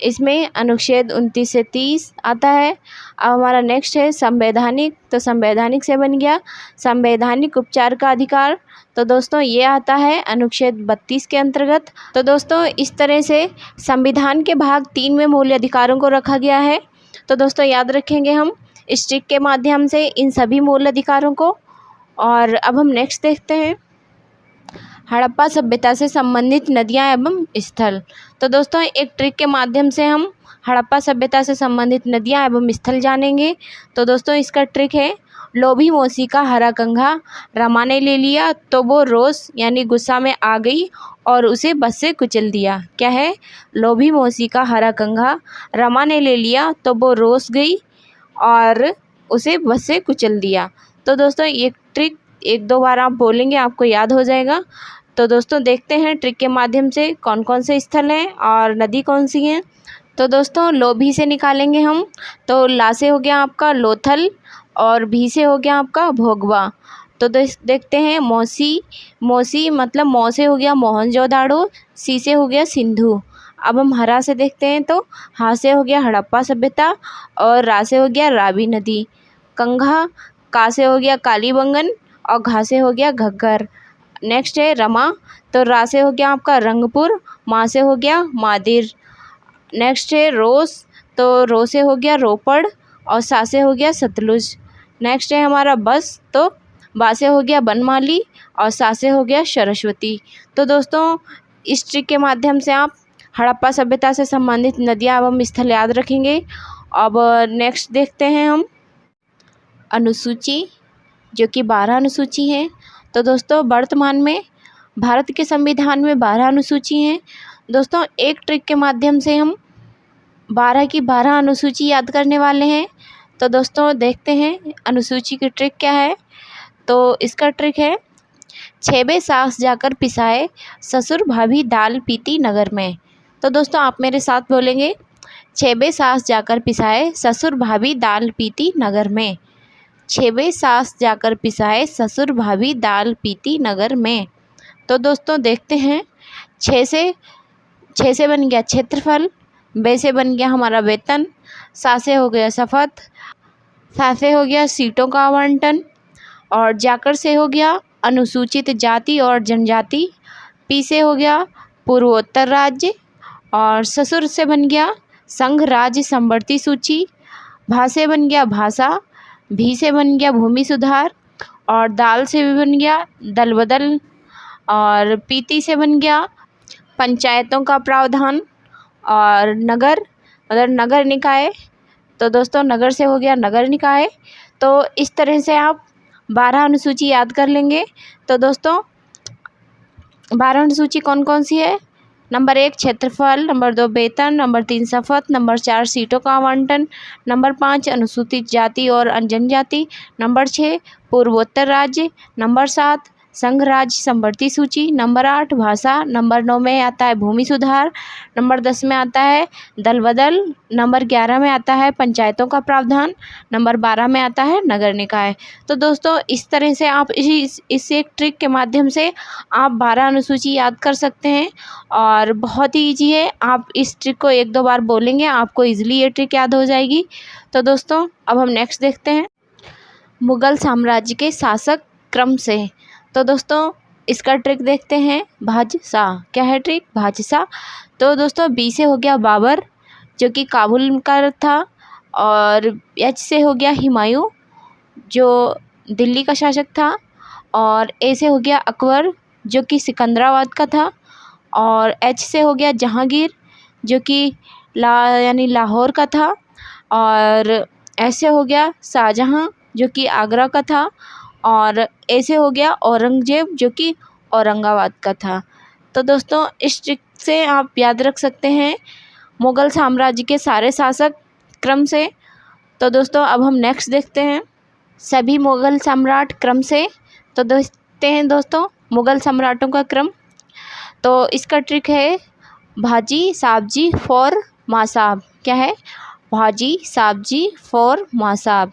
इसमें अनुच्छेद 29 से 30 आता है। अब हमारा नेक्स्ट है संवैधानिक, तो संवैधानिक से बन गया संवैधानिक उपचार का अधिकार, तो दोस्तों ये आता है अनुच्छेद 32 के अंतर्गत। तो दोस्तों इस तरह से संविधान के भाग 3 में मूल्य अधिकारों को रखा गया है। तो दोस्तों याद रखेंगे हम इस ट्रिक के माध्यम से इन सभी मूल अधिकारों को। और अब हम नेक्स्ट देखते हैं हड़प्पा सभ्यता से संबंधित नदियां एवं स्थल। तो दोस्तों एक ट्रिक के माध्यम से हम हड़प्पा सभ्यता से संबंधित नदियां एवं स्थल जानेंगे। तो दोस्तों इसका ट्रिक है लोभी मौसी का हरा कंघा रमा ने ले लिया तो वो रोष यानी गुस्सा में आ गई और उसे बस से कुचल दिया। क्या है? लोभी मौसी का हरा कंघा रमा ने ले लिया तो वो रोष गई और उसे बस से कुचल दिया। तो दोस्तों ये ट्रिक 1-2 बार आप बोलेंगे आपको याद हो जाएगा। तो दोस्तों देखते हैं ट्रिक के माध्यम से कौन कौन से स्थल हैं और नदी कौन सी हैं। तो दोस्तों लोभी से निकालेंगे हम, तो ला से हो गया आपका लोथल और भी से हो गया आपका भोगवा। तो देखते हैं मौसी, मौसी मतलब मौ से हो गया मोहनजोदाड़ो, सी से हो गया सिंधु। अब हम हरा से देखते हैं, तो हा से हो गया हड़प्पा सभ्यता और रा से हो गया रावी नदी। कंघा, का से हो गया कालीबंगन और घा से हो गया घग्गर। नेक्स्ट है रमा, तो रा से हो गया आपका रंगपुर, मा से हो गया मादिर। नेक्स्ट है रोस, तो रो से हो गया रोपड़ और सा से हो गया सतलुज। नेक्स्ट है हमारा बस, तो बा से हो गया बनमाली और सा से हो गया सरस्वती। तो दोस्तों इस ट्रिक के माध्यम से आप हड़प्पा सभ्यता से संबंधित नदियाँ एवं स्थल याद रखेंगे। अब नेक्स्ट देखते हैं हम अनुसूची, जो कि 12 अनुसूची है। तो दोस्तों वर्तमान में भारत के संविधान में 12 अनुसूची हैं। दोस्तों एक ट्रिक के माध्यम से हम 12 की 12 अनुसूची याद करने वाले हैं। तो दोस्तों देखते हैं अनुसूची की ट्रिक क्या है। तो इसका ट्रिक है 6 सास जाकर पिसाए ससुर भाभी दाल पीती नगर में। तो दोस्तों आप मेरे साथ बोलेंगे 6 सास जाकर पिसाए ससुर भाभी दाल पीती नगर में। 6 सास जाकर पिसाए ससुर भाभी दाल पीती नगर में। तो दोस्तों देखते हैं 6 से बन गया क्षेत्रफल, बे से बन गया हमारा वेतन, सा से हो गया शपथ, सा से हो गया सीटों का आवंटन और जाकर से हो गया अनुसूचित जाति और जनजाति, पी से हो गया पूर्वोत्तर राज्य और ससुर से बन गया संघ राज्य समवर्ती सूची, भा से बन गया भाषा, भी से बन गया भूमि सुधार और दाल से भी बन गया दल बदल और पीती से बन गया पंचायतों का प्रावधान और नगर मतलब नगर निकाय। तो दोस्तों नगर से हो गया नगर निकाय। तो इस तरह से आप 12 अनुसूची याद कर लेंगे। तो दोस्तों 12 अनुसूची कौन कौन सी है? नंबर 1 क्षेत्रफल, नंबर 2 वेतन, नंबर 3 शपथ, नंबर 4 सीटों का आवंटन, नंबर 5 अनुसूचित जाति और जनजाति, नंबर 6 पूर्वोत्तर राज्य, नंबर 7 संघ राज्य समवर्ती सूची, नंबर 8 भाषा, नंबर 9 में आता है भूमि सुधार, नंबर 10 में आता है दल बदल, नंबर 11 में आता है पंचायतों का प्रावधान, नंबर 12 में आता है नगर निकाय। तो दोस्तों इस तरह से आप इस एक ट्रिक के माध्यम से आप 12 अनुसूची याद कर सकते हैं और बहुत ही ईजी है। आप इस ट्रिक को 1-2 बार बोलेंगे आपको ईजिली ये ट्रिक याद हो जाएगी। तो दोस्तों अब हम नेक्स्ट देखते हैं मुग़ल साम्राज्य के शासक क्रम से। तो दोस्तों इसका ट्रिक देखते हैं बादशाह। क्या है ट्रिक? बादशाह। तो दोस्तों बी से हो गया बाबर जो कि काबुल का था और एच से हो गया हुमायूं जो दिल्ली का शासक था और ए से हो गया अकबर जो कि सिकंदराबाद का था और एच से हो गया जहांगीर जो कि यानी लाहौर का था और ऐसे हो गया शाहजहां जो कि आगरा का था और ऐसे हो गया औरंगजेब जो कि औरंगाबाद का था। तो दोस्तों इस ट्रिक से आप याद रख सकते हैं मुग़ल साम्राज्य के सारे शासक क्रम से। तो दोस्तों अब हम नेक्स्ट देखते हैं सभी मुग़ल सम्राट क्रम से। तो देखते हैं दोस्तों मुग़ल सम्राटों का क्रम। तो इसका ट्रिक है भाजी साबजी फॉर मासाब। क्या है? भाजी साबजी फॉर मासाब।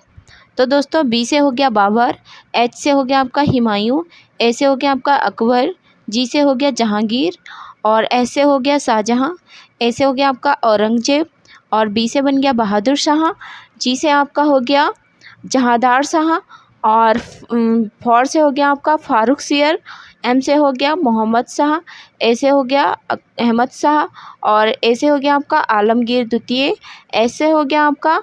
तो दोस्तों बी से हो गया बाबर, एच से हो गया आपका हुमायूं, ए से हो गया आपका अकबर, जी से हो गया जहांगीर, और एस से हो गया शाहजहां, ए से हो गया आपका औरंगजेब, और बी से बन गया बहादुर शाह, जी से आपका हो गया जहांदार शाह, और फॉर से हो गया आपका फारूक सियर, एम से हो गया मोहम्मद शाह, ए से हो गया अहमद शाह, और ए से हो गया आपका आलमगीर द्वितीय, एस से हो गया आपका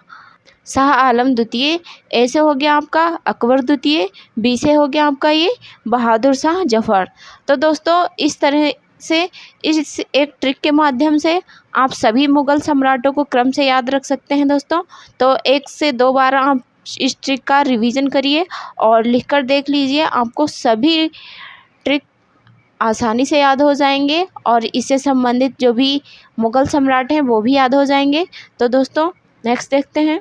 शाह आलम द्वितीय, ए से हो गया आपका अकबर द्वितीय, बी से हो गया आपका ये बहादुर शाह जफ़र। तो दोस्तों इस तरह से इस एक ट्रिक के माध्यम से आप सभी मुग़ल सम्राटों को क्रम से याद रख सकते हैं दोस्तों। तो 1 से 2 बार आप इस ट्रिक का रिवीजन करिए और लिखकर देख लीजिए, आपको सभी ट्रिक आसानी से याद हो जाएंगे और इससे संबंधित जो भी मुग़ल सम्राट हैं वो भी याद हो जाएंगे। तो दोस्तों नेक्स्ट देखते हैं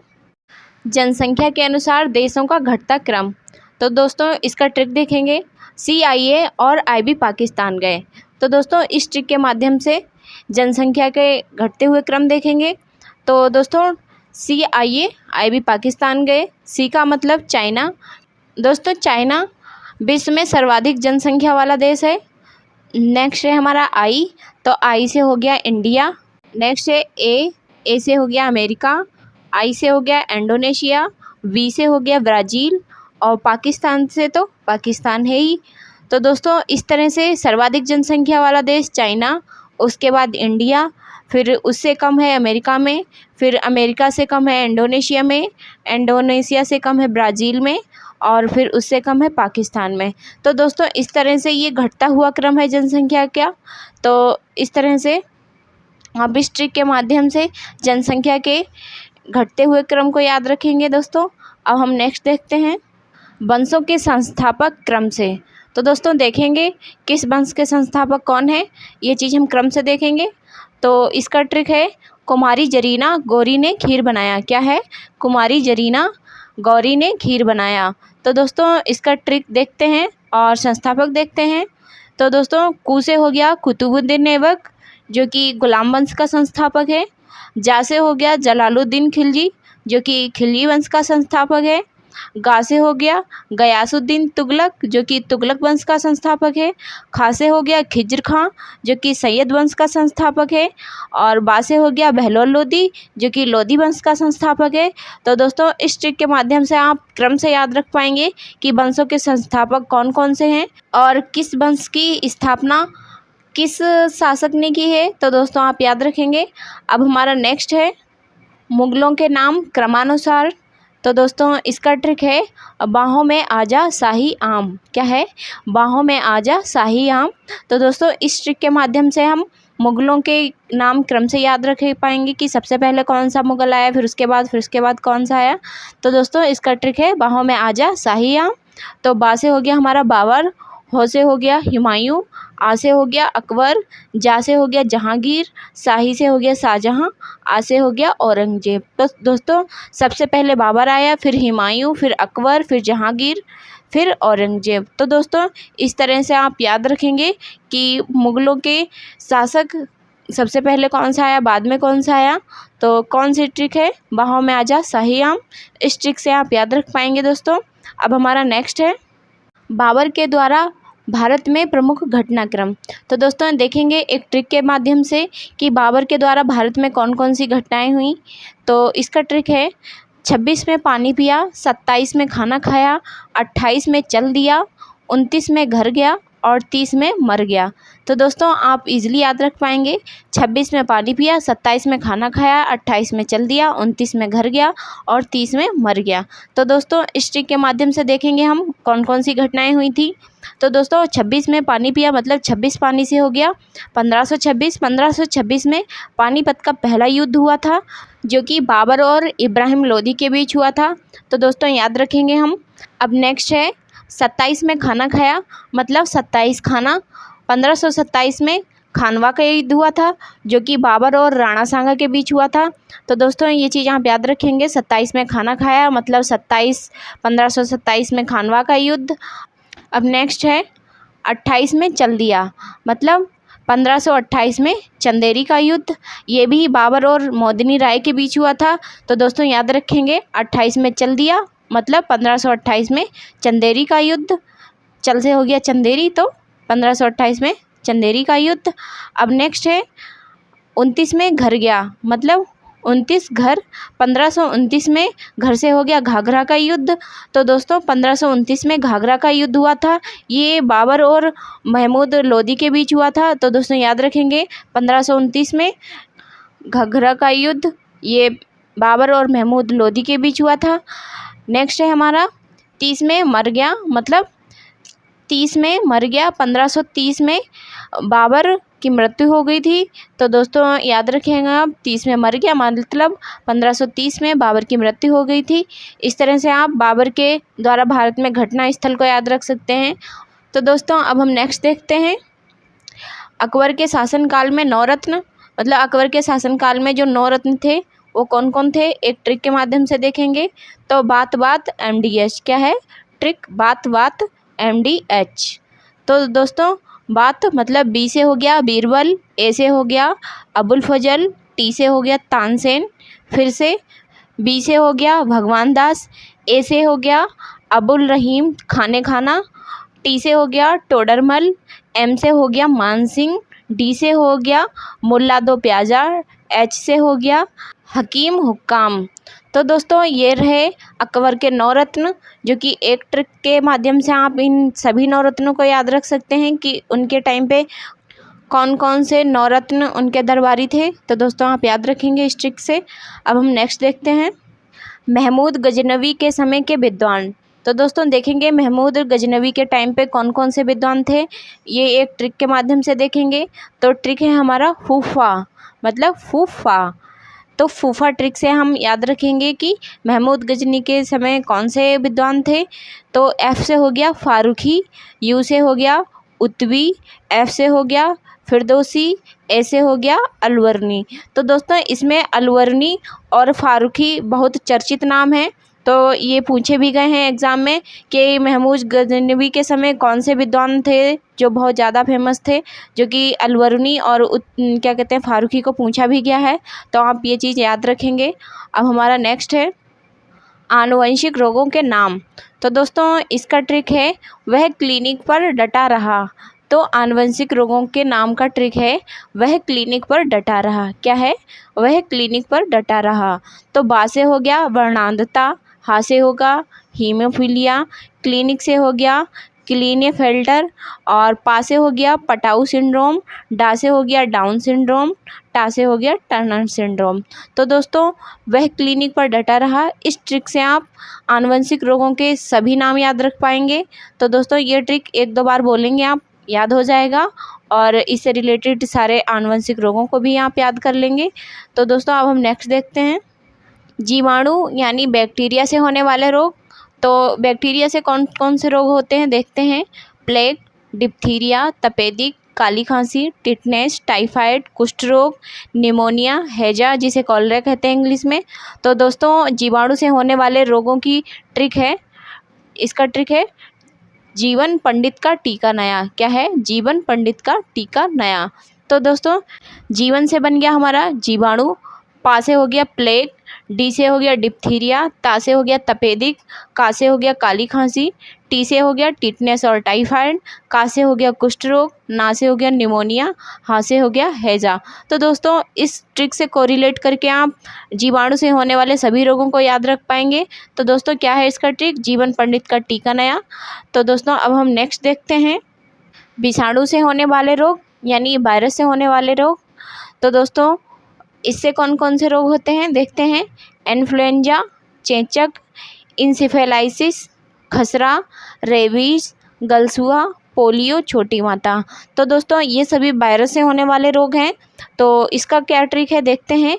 जनसंख्या के अनुसार देशों का घटता क्रम। तो दोस्तों इसका ट्रिक देखेंगे CIA और IB पाकिस्तान गए। तो दोस्तों इस ट्रिक के माध्यम से जनसंख्या के घटते हुए क्रम देखेंगे। तो दोस्तों CIA IB पाकिस्तान गए, सी का मतलब चाइना। दोस्तों चाइना विश्व में सर्वाधिक जनसंख्या वाला देश है। नेक्स्ट है हमारा आई, तो आई से हो गया इंडिया। नेक्स्ट है ए से हो गया अमेरिका, आई से हो गया इंडोनेशिया, वी से हो गया ब्राज़ील, और पाकिस्तान से तो पाकिस्तान है ही। तो दोस्तों इस तरह से सर्वाधिक जनसंख्या वाला देश चाइना, उसके बाद इंडिया, फिर उससे कम है अमेरिका में, फिर अमेरिका से कम है इंडोनेशिया में, इंडोनेशिया से कम है ब्राज़ील में, और फिर उससे कम है पाकिस्तान में। तो दोस्तों इस तरह से ये घटता हुआ क्रम है जनसंख्या का। तो इस तरह से आप इस ट्रिक के माध्यम से जनसंख्या के घटते हुए क्रम को याद रखेंगे दोस्तों। अब हम नेक्स्ट देखते हैं वंशों के संस्थापक क्रम से। तो दोस्तों देखेंगे किस वंश के संस्थापक कौन है, ये चीज़ हम क्रम से देखेंगे। तो इसका ट्रिक है कुमारी जरीना गौरी ने खीर बनाया। क्या है? कुमारी जरीना गौरी ने खीर बनाया। तो दोस्तों इसका ट्रिक देखते हैं और संस्थापक देखते हैं। तो दोस्तों कू से हो गया कुतुबुद्दीन ऐबक जो कि गुलाम वंश का संस्थापक है। जा से हो गया जलालुद्दीन खिलजी जो कि खिलजी वंश का संस्थापक है। गा से हो गया गयासुद्दीन तुगलक जो कि तुगलक वंश का संस्थापक है। खा से हो गया खिज्र खां जो कि सैयद वंश का संस्थापक है। और बा से हो गया बहलोल लोदी जो कि लोदी वंश का संस्थापक है। तो दोस्तों इस ट्रिक के माध्यम से आप क्रम से याद रख पाएंगे कि वंशों के संस्थापक कौन कौन से हैं और किस वंश की स्थापना किस शासक ने की है। तो दोस्तों आप याद रखेंगे। अब हमारा नेक्स्ट है मुग़लों के नाम क्रमानुसार। तो दोस्तों इसका ट्रिक है बाहों में आजा शाही आम। क्या है? बाहों में आजा शाही आम। तो दोस्तों इस ट्रिक के माध्यम से हम मुग़लों के नाम क्रम से याद रख पाएंगे कि सबसे पहले कौन सा मुग़ल आया, फिर उसके बाद कौन सा आया। तो दोस्तों इसका ट्रिक है बाहों में आजा शाही आम। तो बा से हो गया हमारा बाबर, हो से हो गया हुमायूं, आ से हो गया अकबर, जा से हो गया जहांगीर, शाही से हो गया शाहजहां, आ से हो गया औरंगजेब। तो दोस्तों सबसे पहले बाबर आया, फिर हुमायूं, फिर अकबर, फिर जहांगीर, फिर औरंगजेब। तो दोस्तों इस तरह से आप याद रखेंगे कि मुग़लों के शासक सबसे पहले कौन सा आया, बाद में कौन सा आया। तो कौन सी ट्रिक है? बाहों में आजा शाही आम। इस ट्रिक से आप याद रख पाएंगे दोस्तों। अब हमारा नेक्स्ट है बाबर के द्वारा भारत में प्रमुख घटनाक्रम। तो दोस्तों देखेंगे एक ट्रिक के माध्यम से कि बाबर के द्वारा भारत में कौन कौन सी घटनाएं हुई। तो इसका ट्रिक है 26 में पानी पिया, 27 में खाना खाया, 28 में चल दिया, 29 में घर गया और 30 में मर गया। तो दोस्तों आप इजीली याद रख पाएंगे। 26 में पानी पिया, 27 में खाना खाया, 28 में चल दिया, 29 में घर गया और 30 में मर गया। तो दोस्तों इस ट्रिक के माध्यम से देखेंगे हम कौन कौन सी घटनाएं हुई थी। तो दोस्तों 26 में पानी पिया मतलब 26 पानी से हो गया 1526 में पानीपत का पहला युद्ध हुआ था जो कि बाबर और इब्राहिम लोदी के बीच हुआ था। तो दोस्तों याद रखेंगे हम। अब नेक्स्ट है 27 में खाना खाया मतलब 27 खाना, 1527 में खानवा का युद्ध हुआ था जो कि बाबर और राणा सांगा के बीच हुआ था। तो दोस्तों ये चीज़ आप याद रखेंगे। 27 में खाना खाया मतलब 1527 में खानवा का युद्ध। अब नेक्स्ट है 28 में चल्दिया मतलब 1528 में चंदेरी का युद्ध। ये भी बाबर और मोदिनी राय के बीच हुआ था। तो दोस्तों याद रखेंगे 28 में चल्दिया मतलब 1528 में चंदेरी का युद्ध। चल से हो गया चंदेरी तो 1528 में चंदेरी का युद्ध। अब नेक्स्ट है 29 में घर गया मतलब 29 घर 1529 में घर से हो गया घाघरा का युद्ध। तो दोस्तों 1529 में घाघरा का युद्ध हुआ था। ये बाबर और महमूद लोदी के बीच हुआ था। तो दोस्तों याद रखेंगे 1529 में घाघरा का युद्ध ये बाबर और महमूद लोदी के बीच हुआ था। नेक्स्ट है हमारा 30 में मर गया मतलब 30 में मर गया 1530 में बाबर की मृत्यु हो गई थी। तो दोस्तों याद रखिएगा आप 30 में मर गया मतलब 1530 में बाबर की मृत्यु हो गई थी। इस तरह से आप बाबर के द्वारा भारत में घटना स्थल को याद रख सकते हैं। तो दोस्तों अब हम नेक्स्ट देखते हैं अकबर के शासनकाल में नवरत्न मतलब अकबर के शासनकाल में जो नवरत्न थे वो कौन कौन थे, एक ट्रिक के माध्यम से देखेंगे। तो बात बात MDH क्या है ट्रिक, बात बात MDH। तो दोस्तों बात मतलब बी से हो गया बीरबल, ए से हो गया अबुल फजल, टी से हो गया तानसेन, फिर से बी से हो गया भगवान दास, ए से हो गया अबुल रहीम खाने खाना, टी से हो गया टोडरमल, एम से हो गया मानसिंह, डी से हो गया मुल्ला दो प्याजा, एच से हो गया हकीम हुक्काम। तो दोस्तों ये रहे अकबर के नवरत्न जो कि एक ट्रिक के माध्यम से आप इन सभी नवरत्नों को याद रख सकते हैं कि उनके टाइम पे कौन कौन से नवरत्न उनके दरबारी थे। तो दोस्तों आप याद रखेंगे इस ट्रिक से। अब हम नेक्स्ट देखते हैं महमूद गजनवी के समय के विद्वान। तो दोस्तों देखेंगे महमूद गजनवी के टाइम पे कौन कौन से विद्वान थे, ये एक ट्रिक के माध्यम से देखेंगे। तो ट्रिक है हमारा फूफा मतलब फूफा। तो फूफा ट्रिक से हम याद रखेंगे कि महमूद गजनी के समय कौन से विद्वान थे। तो एफ से हो गया फारूकी, यू से हो गया उत्वी, एफ से हो गया फिरदौसी, ए से हो गया अलवर्नी। तो दोस्तों इसमें अलवर्नी और फारूकी बहुत चर्चित नाम है। तो ये पूछे भी गए हैं एग्ज़ाम में कि महमूद गजनवी के समय कौन से विद्वान थे जो बहुत ज़्यादा फेमस थे, जो कि अलवर्नी और क्या कहते हैं फारूकी को पूछा भी गया है। तो आप ये चीज़ याद रखेंगे। अब हमारा नेक्स्ट है आनुवंशिक रोगों के नाम। तो दोस्तों इसका ट्रिक है वह क्लिनिक पर डटा रहा। तो आनुवंशिक रोगों के नाम का ट्रिक है वह क्लिनिक पर डटा रहा। क्या है, वह क्लिनिक पर डटा रहा। तो बा से हो गया वर्णांधता, हा से होगा हीमोफीलिया, क्लिनिक से हो गया क्लीनेफेल्टर और पा से हो गया पटाऊ सिंड्रोम, डा से हो गया डाउन सिंड्रोम, टा से हो गया टर्नर सिंड्रोम। तो दोस्तों वह क्लिनिक पर डटा रहा, इस ट्रिक से आप आनुवंशिक रोगों के सभी नाम याद रख पाएंगे। तो दोस्तों ये ट्रिक एक दो बार बोलेंगे आप याद हो जाएगा और इससे रिलेटेड सारे आनुवंशिक रोगों को भी आप याद कर लेंगे। तो दोस्तों अब हम नेक्स्ट देखते हैं जीवाणु यानी बैक्टीरिया से होने वाले रोग। तो बैक्टीरिया से कौन कौन से रोग होते हैं देखते हैं। प्लेग, डिप्थीरिया, तपेदिक, काली खांसी, टिटनेस, टाइफाइड, कुष्ठ रोग, निमोनिया, हैजा जिसे कॉलरा कहते हैं इंग्लिश में। तो दोस्तों जीवाणु से होने वाले रोगों की ट्रिक है, इसका ट्रिक है जीवन पंडित का टीका नया। क्या है, जीवन पंडित का टीका नया। तो दोस्तों जीवन से बन गया हमारा जीवाणु, पा से हो गया प्लेग, डी से हो गया डिप्थीरिया, ता से हो गया तपेदिक, का से हो गया काली खांसी, टी से हो गया टिटनेस और टाइफाइड, का से हो गया कुष्ठ रोग, ना से हो गया निमोनिया, हा से हो गया हैजा। तो दोस्तों इस ट्रिक से कोरिलेट करके आप जीवाणु से होने वाले सभी रोगों को याद रख पाएंगे। तो दोस्तों क्या है इसका ट्रिक, जीवन पंडित का टीका नया। तो दोस्तों अब हम नेक्स्ट देखते हैं विषाणु से होने वाले रोग यानी वायरस से होने वाले रोग। तो दोस्तों इससे कौन कौन से रोग होते हैं देखते हैं। इन्फ्लुएंजा, चेचक, इंसेफेलाइसिस, खसरा, रेबीज, गलसुआ, पोलियो, छोटी माता। तो दोस्तों ये सभी वायरस से होने वाले रोग हैं। तो इसका क्या ट्रिक है देखते हैं।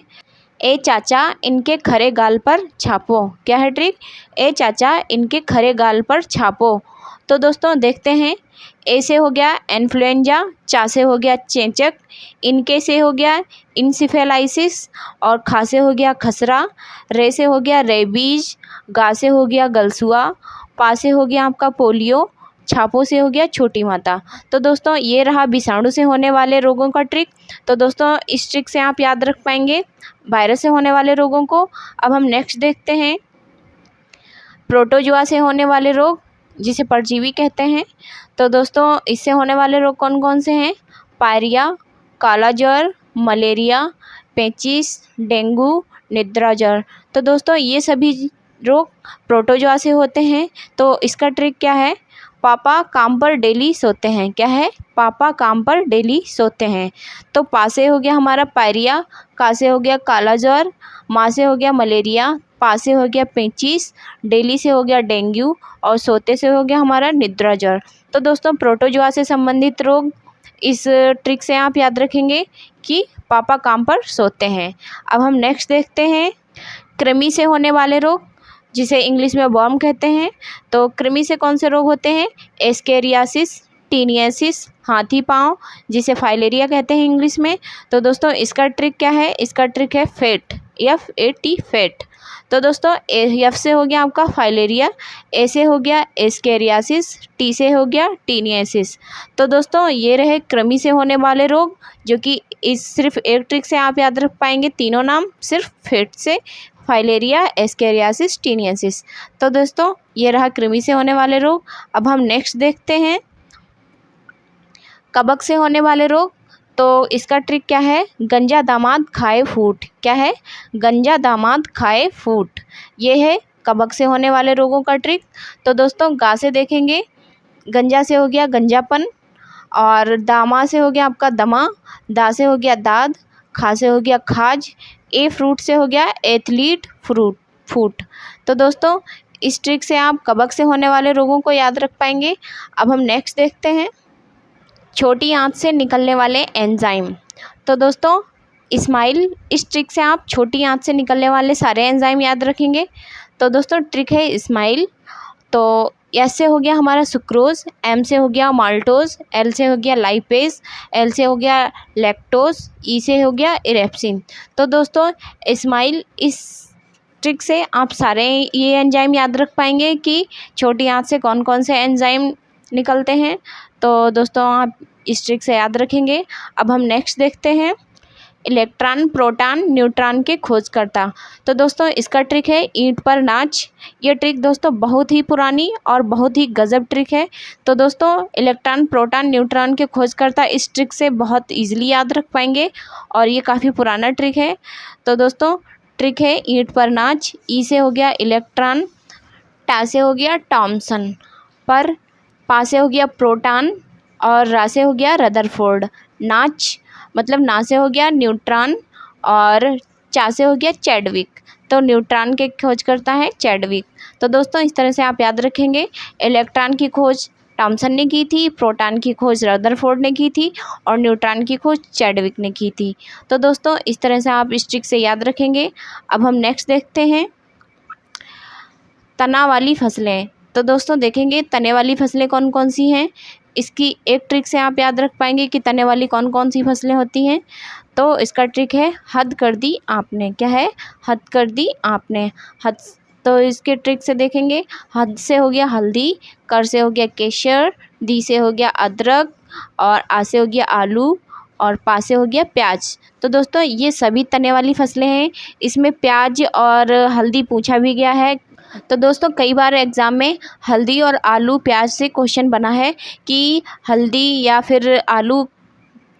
ए चाचा इनके खरे गाल पर छापो। क्या है ट्रिक, ए चाचा इनके खरे गाल पर छापो। तो दोस्तों देखते हैं ए से हो गया इन्फ्लुएंजा, चा से हो गया चेचक, इनके से हो गया इंसेफेलाइसिस, और खा से हो गया खसरा, रे से हो गया रेबीज, गा से हो गया गलसुआ, पा से हो गया आपका पोलियो, छापों से हो गया छोटी माता। तो दोस्तों ये रहा विषाणु से होने वाले रोगों का ट्रिक। तो दोस्तों इस ट्रिक से आप याद रख पाएंगे वायरस से होने वाले रोगों को। अब हम नेक्स्ट देखते हैं प्रोटोजुआ से होने वाले रोग, जिसे परजीवी कहते हैं। तो दोस्तों इससे होने वाले रोग कौन कौन से हैं? पायरिया, काला ज्वर, मलेरिया, पेचिस, डेंगू, निद्रा ज्वर। तो दोस्तों ये सभी रोग प्रोटोजुआ से होते हैं। तो इसका ट्रिक क्या है? पापा काम पर डेली सोते हैं। क्या है? पापा काम पर डेली सोते हैं। तो पा से हो गया हमारा पायरिया, का से हो गया काला ज्वर, माँ से हो गया मलेरिया, पा से हो गया पेचिस, डेली से हो गया डेंगू, और सोते से हो गया हमारा निद्रा ज्वर। तो दोस्तों प्रोटोजुआ से संबंधित रोग इस ट्रिक से आप याद रखेंगे कि पापा काम पर सोते हैं। अब हम नेक्स्ट देखते हैं कृमि से होने वाले रोग, जिसे इंग्लिश में वर्म कहते हैं। तो कृमि से कौन से रोग होते हैं? एस्केरियासिस, टीनियासिस, हाथी पाँव, जिसे फाइलेरिया कहते हैं इंग्लिश में। तो दोस्तों इसका ट्रिक क्या है? इसका ट्रिक है फेट, FAT फेट। तो दोस्तों एफ से हो गया आपका फाइलेरिया, ए से हो गया एस्केरियासिस, टी से हो गया टीनियासिस। तो दोस्तों ये रहे कृमि से होने वाले रोग, जो कि इस सिर्फ एक ट्रिक से आप याद रख पाएंगे तीनों नाम, सिर्फ फेट से, फाइलेरिया, एस्केरियासिस, टीनियासिस। तो दोस्तों ये रहा कृमि से होने वाले रोग। अब हम नेक्स्ट देखते हैं कबक से होने वाले रोग। तो इसका ट्रिक क्या है? गंजा दामाद खाए फूट। क्या है? गंजा दामाद खाए फूट। ये है कबक से होने वाले रोगों का ट्रिक। तो दोस्तों गा से देखेंगे, गंजा से हो गया गंजापन, और दामा से हो गया आपका दमा, दा से हो गया दाद, खा से हो गया खाज, ए फ्रूट से हो गया एथलीट फूट। तो दोस्तों इस ट्रिक से आप कबक से होने वाले रोगों को याद रख पाएंगे। अब हम नेक्स्ट देखते हैं छोटी आंत से निकलने वाले एंजाइम। तो दोस्तों इस्माइल, इस ट्रिक से आप छोटी आंत से निकलने वाले सारे एंजाइम याद रखेंगे। तो दोस्तों ट्रिक है इस्माइल। तो एस से हो गया हमारा सुक्रोज, एम से हो गया माल्टोज, एल से हो गया लाइपेज, एल से हो गया लैक्टोज, ई से हो गया इरेप्सिन। तो दोस्तों इस्माइल, इस ट्रिक से आप सारे ये एंजाइम याद रख पाएंगे कि छोटी आंत से कौन कौन से एंजाइम निकलते हैं। तो दोस्तों आप इस ट्रिक से याद रखेंगे। अब हम नेक्स्ट देखते हैं इलेक्ट्रॉन, प्रोटॉन, न्यूट्रॉन के खोजकर्ता। तो दोस्तों इसका ट्रिक है ईंट पर नाच। ये ट्रिक दोस्तों बहुत ही पुरानी और बहुत ही गजब ट्रिक है। तो दोस्तों इलेक्ट्रॉन, प्रोटॉन, न्यूट्रॉन के खोजकर्ता इस ट्रिक से बहुत इजीली याद रख पाएंगे, और ये काफ़ी पुराना ट्रिक है। तो दोस्तों ट्रिक है ईंट पर नाच। ई से हो गया इलेक्ट्रॉन, टा से हो गया टॉमसन, पर पा से हो गया प्रोटॉन, और रा से हो गया रदरफोर्ड। नाच मतलब ना से हो गया न्यूट्रॉन, और चा से हो गया चैडविक। तो न्यूट्रॉन के खोज करता है चैडविक। तो दोस्तों इस तरह से आप याद रखेंगे। इलेक्ट्रॉन की खोज टॉमसन ने की थी, प्रोटॉन की खोज रदरफोर्ड ने की थी, और न्यूट्रॉन की खोज चैडविक ने की थी। तो दोस्तों इस तरह से आप इस ट्रिक से याद रखेंगे। अब हम नेक्स्ट देखते हैं तना वाली फसलें। तो दोस्तों देखेंगे तने वाली फसलें कौन कौन सी हैं। इसकी एक ट्रिक से आप याद रख पाएंगे कि तने वाली कौन कौन सी फसलें होती हैं। तो इसका ट्रिक है हद कर दी आपने। क्या है? हद कर दी आपने। हद, तो इसके ट्रिक से देखेंगे हद से हो गया हल्दी, कर से हो गया केसर, दी से हो गया अदरक, और आ से हो गया आलू, और पा से हो गया प्याज। तो दोस्तों ये सभी तने वाली फसलें हैं। इसमें प्याज और हल्दी पूछा भी गया है। तो दोस्तों कई बार एग्ज़ाम में हल्दी और आलू प्याज से क्वेश्चन बना है कि हल्दी या फिर आलू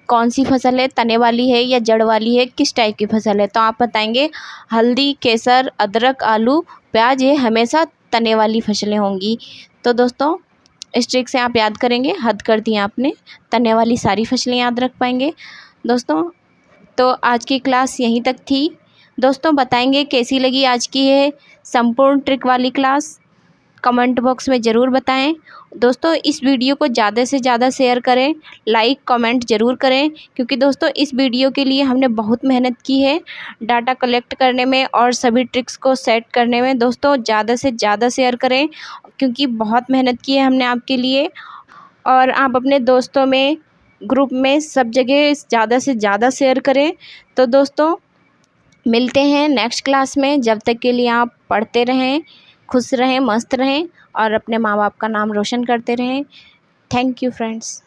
कौन सी फसल है, तने वाली है या जड़ वाली है, किस टाइप की फसल है। तो आप बताएंगे हल्दी, केसर, अदरक, आलू, प्याज, ये हमेशा तने वाली फसलें होंगी। तो दोस्तों इस ट्रिक से आप याद करेंगे, हद कर दी आपने, तने वाली सारी फसलें याद रख पाएंगे। दोस्तों तो आज की क्लास यहीं तक थी। दोस्तों बताएंगे कैसी लगी आज की ये संपूर्ण ट्रिक वाली क्लास, कमेंट बॉक्स में ज़रूर बताएं। दोस्तों इस वीडियो को ज़्यादा से ज़्यादा शेयर करें, लाइक कमेंट ज़रूर करें, क्योंकि दोस्तों इस वीडियो के लिए हमने बहुत मेहनत की है डाटा कलेक्ट करने में और सभी ट्रिक्स को सेट करने में। दोस्तों ज़्यादा से ज़्यादा शेयर करें, क्योंकि बहुत मेहनत की है हमने आपके लिए। और आप अपने दोस्तों में, ग्रुप में, सब जगह ज़्यादा से ज़्यादा शेयर करें। तो दोस्तों मिलते हैं नेक्स्ट क्लास में। जब तक के लिए आप पढ़ते रहें, खुश रहें, मस्त रहें और अपने माँ बाप का नाम रोशन करते रहें। Thank you friends.